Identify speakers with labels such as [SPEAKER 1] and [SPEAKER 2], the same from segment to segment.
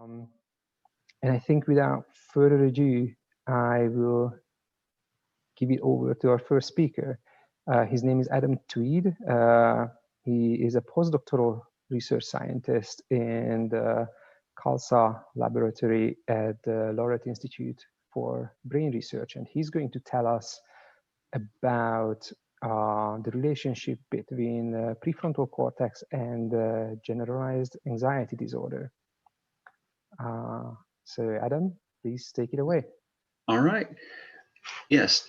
[SPEAKER 1] And I think without further ado, I will give it over to our first speaker. His name is Adam Tweed. He is a postdoctoral research scientist in the CALSA laboratory at the Laureate Institute for Brain Research. And he's going to tell us about the relationship between prefrontal cortex and generalized anxiety disorder. So Adam, please take it away.
[SPEAKER 2] All right. Yes.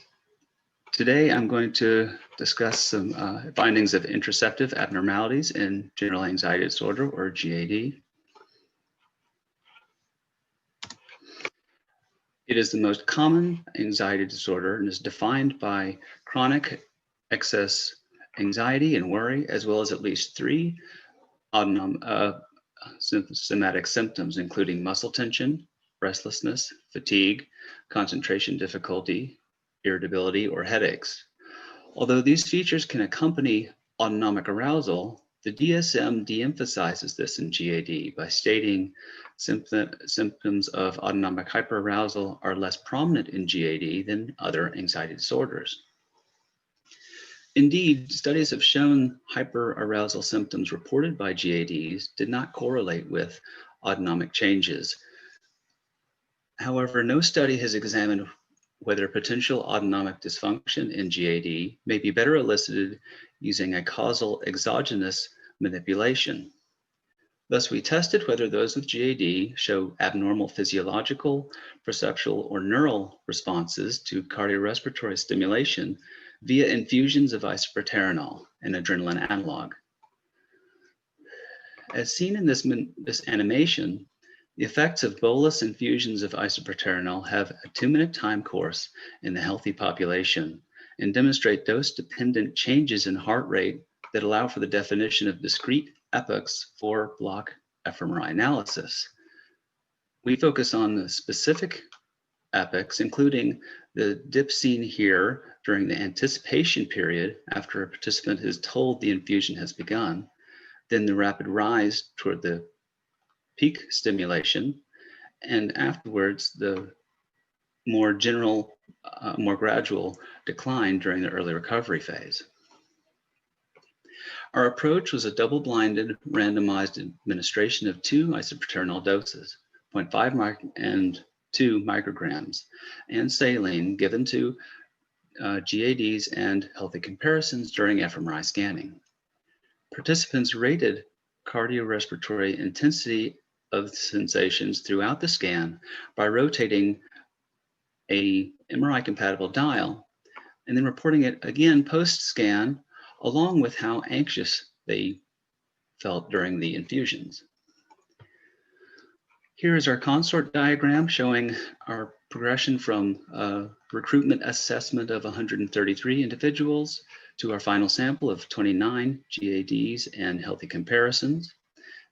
[SPEAKER 2] Today I'm going to discuss some findings of interoceptive abnormalities in general anxiety disorder, or GAD. It is the most common anxiety disorder and is defined by chronic excess anxiety and worry, as well as at least 3 somatic symptoms, including muscle tension, restlessness, fatigue, concentration difficulty, irritability, or headaches. Although these features can accompany autonomic arousal, the DSM de-emphasizes this in GAD by stating symptoms of autonomic hyperarousal are less prominent in GAD than other anxiety disorders. Indeed, studies have shown hyperarousal symptoms reported by GADs did not correlate with autonomic changes. However, no study has examined whether potential autonomic dysfunction in GAD may be better elicited using a causal exogenous manipulation. Thus, we tested whether those with GAD show abnormal physiological, perceptual, or neural responses to cardiorespiratory stimulation via infusions of isoproterenol, an adrenaline analog. As seen in this animation, the effects of bolus infusions of isoproterenol have a 2-minute time course in the healthy population and demonstrate dose-dependent changes in heart rate that allow for the definition of discrete epochs for block fMRI analysis. We focus on the specific epochs, including the dip seen here during the anticipation period after a participant is told the infusion has begun, then the rapid rise toward the peak stimulation, and afterwards the more general, more gradual decline during the early recovery phase. Our approach was a double-blinded, randomized administration of 2 isoproterenol doses, 0.5 and 2 micrograms, and saline given to GADs and healthy comparisons during fMRI scanning. Participants rated cardiorespiratory intensity of sensations throughout the scan by rotating a MRI-compatible dial and then reporting it again post-scan, along with how anxious they felt during the infusions. Here is our consort diagram showing our progression from recruitment assessment of 133 individuals to our final sample of 29 GADs and healthy comparisons.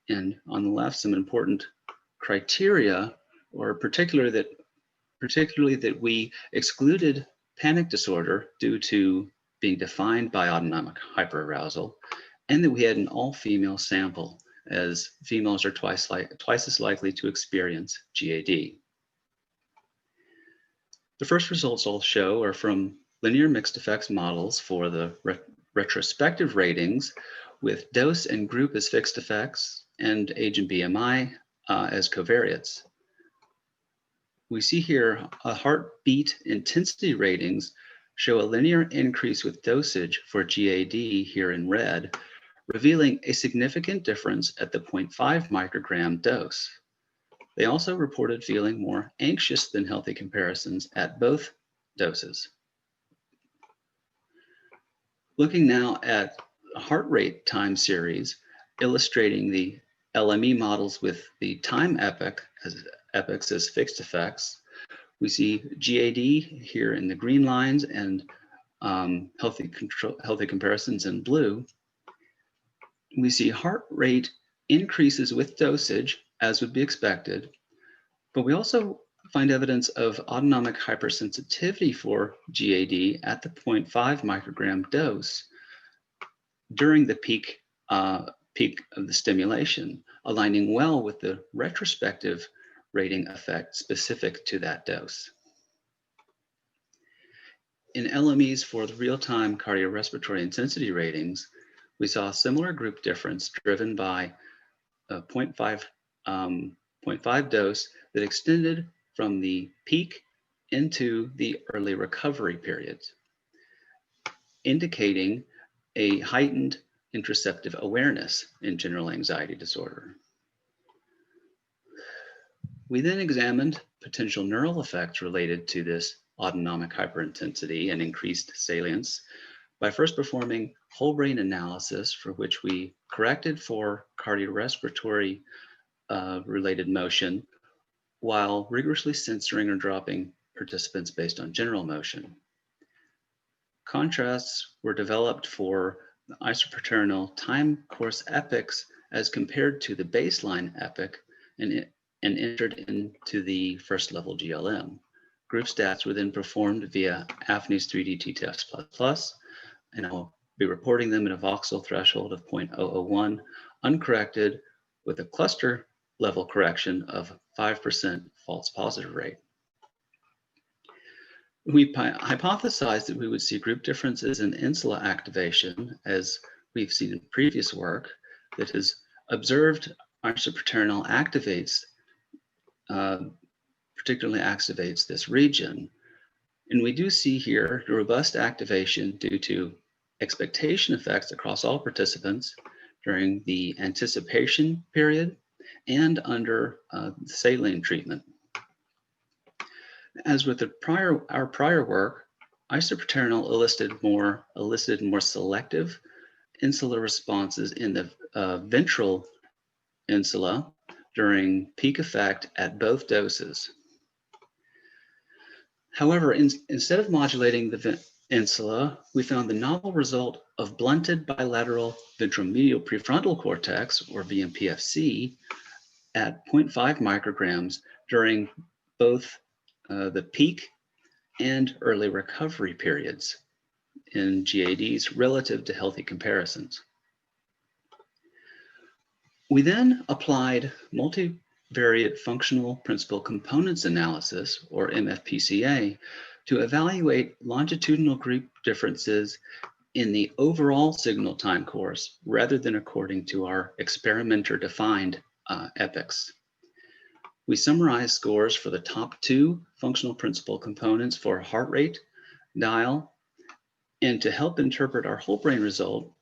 [SPEAKER 2] And on the left, some important criteria, or particularly that we excluded panic disorder due to being defined by autonomic hyperarousal, and that we had an all-female sample, as females are twice as likely to experience GAD. The first results I'll show are from linear mixed effects models for the retrospective ratings with dose and group as fixed effects and age and BMI as covariates. We see here a heartbeat intensity ratings show a linear increase with dosage for GAD here in red, revealing a significant difference at the 0.5 microgram dose. They also reported feeling more anxious than healthy comparisons at both doses. Looking now at heart rate time series, illustrating the LME models with the time epochs as fixed effects, we see GAD here in the green lines and healthy comparisons in blue. We see heart rate increases with dosage, as would be expected, but we also find evidence of autonomic hypersensitivity for GAD at the 0.5 microgram dose during the peak of the stimulation, aligning well with the retrospective rating effect specific to that dose. In LMEs for the real-time cardiorespiratory intensity ratings, we saw a similar group difference driven by a 0.5 dose that extended from the peak into the early recovery periods, indicating a heightened interoceptive awareness in general anxiety disorder. We then examined potential neural effects related to this autonomic hyperintensity and increased salience by first performing whole brain analysis, for which we corrected for cardiorespiratory related motion while rigorously censoring or dropping participants based on general motion. Contrasts were developed for the isoproterenol time course epochs as compared to the baseline epoch and entered into the first level GLM. Group stats were then performed via Afni's 3D t-test++, and I'll be reporting them at a voxel threshold of 0.001, uncorrected, with a cluster level correction of 5% false positive rate. We hypothesized that we would see group differences in insula activation, as we've seen in previous work that has observed isoproterenol particularly activates this region. And we do see here robust activation due to expectation effects across all participants during the anticipation period and under saline treatment. As with our prior work, isoproterenol elicited more selective insular responses in the ventral insula during peak effect at both doses. However, instead of modulating the insula, we found the novel result of blunted bilateral ventromedial prefrontal cortex, or VMPFC, at 0.5 micrograms during both the peak and early recovery periods in GADs relative to healthy comparisons. We then applied multivariate functional principal components analysis, or MFPCA, to evaluate longitudinal group differences in the overall signal time course rather than according to our experimenter-defined epochs. We summarized scores for the top 2 functional principal components for heart rate, dial, and to help interpret our whole brain result,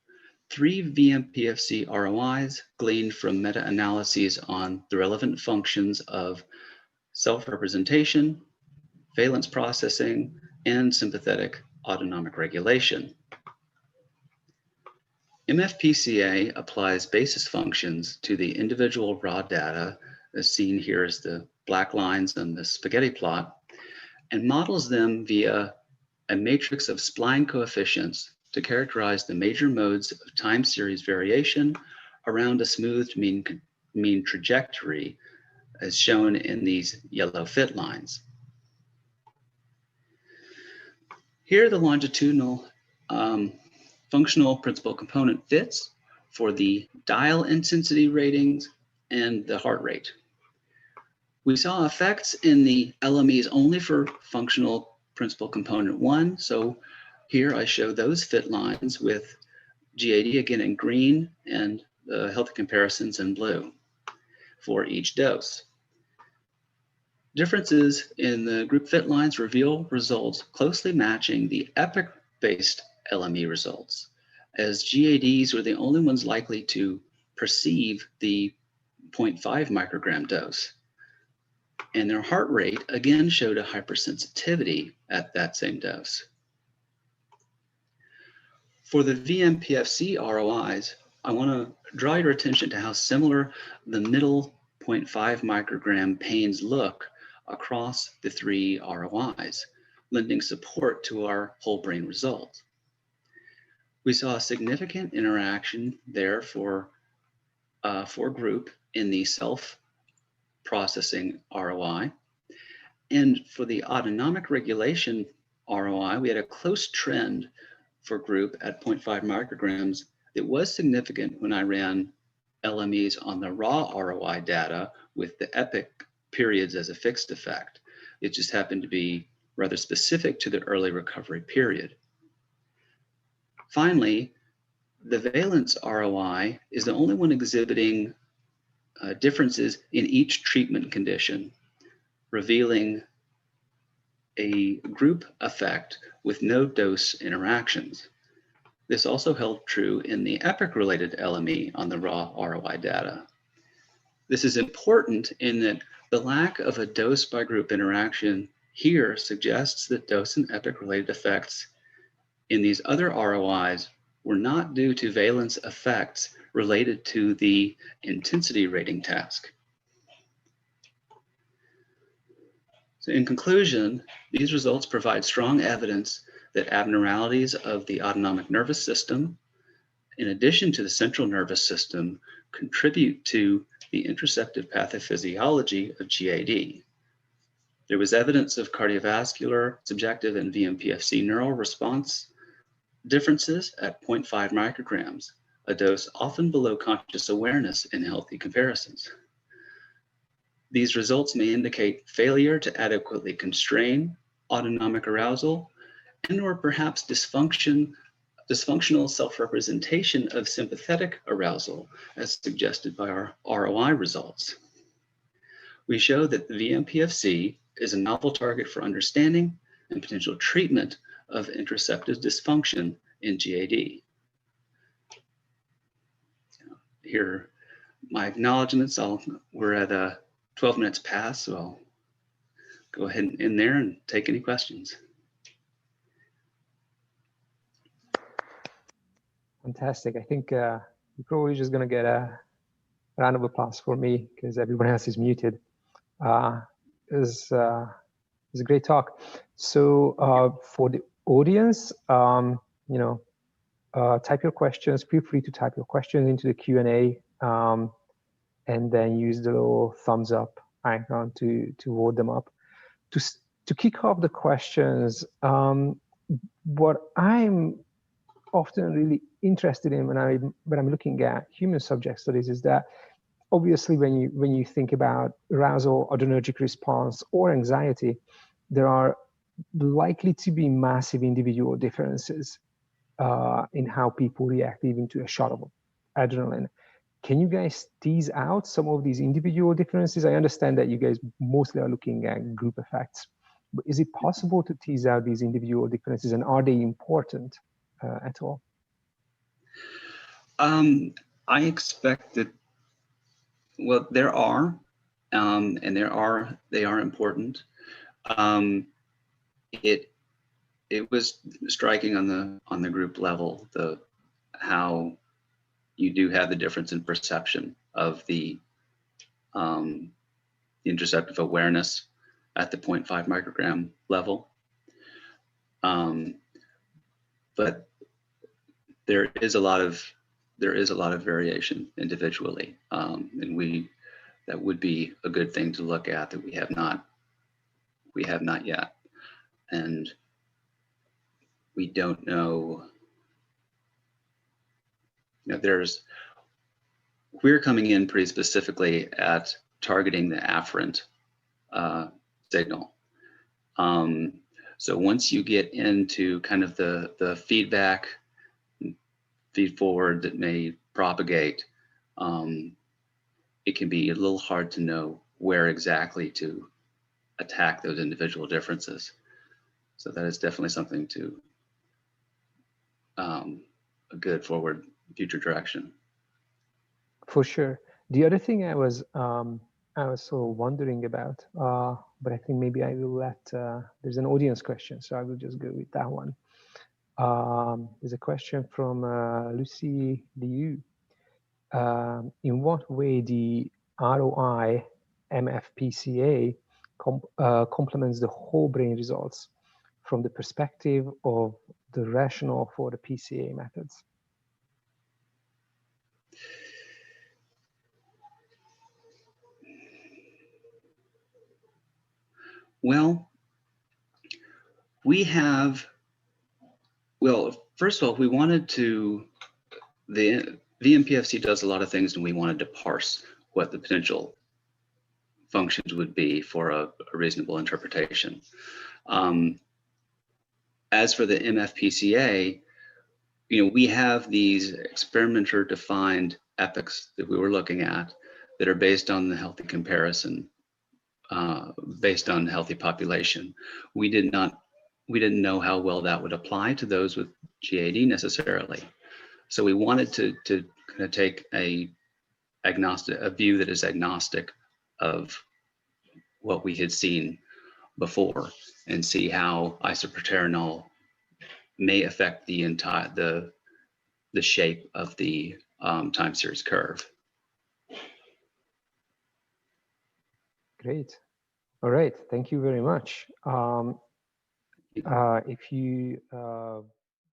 [SPEAKER 2] 3 VMPFC ROIs gleaned from meta-analyses on the relevant functions of self-representation, valence processing, and sympathetic autonomic regulation. MFPCA applies basis functions to the individual raw data, as seen here as the black lines on the spaghetti plot, and models them via a matrix of spline coefficients to characterize the major modes of time series variation around a smoothed mean trajectory, as shown in these yellow fit lines. Here are the longitudinal functional principal component fits for the dial intensity ratings and the heart rate. We saw effects in the LMEs only for functional principal component 1. So here I show those fit lines with GAD again in green and the healthy comparisons in blue for each dose. Differences in the group fit lines reveal results closely matching the epoch-based LME results, as GADs were the only ones likely to perceive the 0.5 microgram dose. And their heart rate again showed a hypersensitivity at that same dose. For the VMPFC ROIs, I want to draw your attention to how similar the middle 0.5 microgram pains look across the 3 ROIs, lending support to our whole brain result. We saw a significant interaction there for group in the self-processing ROI. And for the autonomic regulation ROI, we had a close trend for group at 0.5 micrograms that was significant when I ran LMEs on the raw ROI data with the epic periods as a fixed effect. It just happened to be rather specific to the early recovery period. Finally, the valence ROI is the only one exhibiting differences in each treatment condition, revealing a group effect with no dose interactions. This also held true in the epic-related LME on the raw ROI data. This is important in that the lack of a dose by group interaction here suggests that dose and epic-related effects in these other ROIs were not due to valence effects related to the intensity rating task. So in conclusion, these results provide strong evidence that abnormalities of the autonomic nervous system, in addition to the central nervous system, contribute to the interoceptive pathophysiology of GAD. There was evidence of cardiovascular, subjective, and VMPFC neural response differences at 0.5 micrograms, a dose often below conscious awareness in healthy comparisons. These results may indicate failure to adequately constrain autonomic arousal and/or perhaps dysfunctional self-representation of sympathetic arousal, as suggested by our ROI results. We show that the VMPFC is a novel target for understanding and potential treatment of interoceptive dysfunction in GAD. Here, my acknowledgements. We're at 12 minutes past, so I'll go ahead and end there and take any questions.
[SPEAKER 1] Fantastic. I think you're probably just going to get a round of applause for me because everyone else is muted. It was a great talk. So for the audience, type your questions. Feel free to type your questions into the Q&A and then use the little thumbs up icon to vote them up. To kick off the questions, what I'm often really interested in when I'm looking at human subject studies is that obviously when you think about arousal, adrenergic response, or anxiety, there are likely to be massive individual differences in how people react even to a shot of adrenaline. Can you guys tease out some of these individual differences? I understand that you guys mostly are looking at group effects, but is it possible to tease out these individual differences, and are they important at all?
[SPEAKER 2] I expect that, well, there are, and they are important. It was striking on the group level, how you do have the difference in perception of the interoceptive awareness at the 0.5 microgram level. But there is a lot of variation individually, and that would be a good thing to look at that we have not yet, and we don't know. We're coming in pretty specifically at targeting the afferent signal. So once you get into kind of the feedback, feed forward that may propagate, it can be a little hard to know where exactly to attack those individual differences. So that is definitely something to a good forward future direction.
[SPEAKER 1] For sure. The other thing I was sort of wondering about, but I think maybe I will let, there's an audience question, so I will just go with that one. There's a question from Lucy Liu. In what way the ROI MFPCA complements the whole brain results from the perspective of the rationale for the PCA methods?
[SPEAKER 2] Well, first of all, we wanted to, VMPFC does a lot of things, and we wanted to parse what the potential functions would be for a reasonable interpretation. As for the MFPCA, we have these experimenter-defined epochs that we were looking at that are based on the healthy comparison, based on healthy population. We didn't know how well that would apply to those with GAD necessarily. So we wanted to kind of take a view that is agnostic of what we had seen before and see how isoproterenol may affect the entire the shape of the time series curve.
[SPEAKER 1] Great. All right. Thank you very much. If you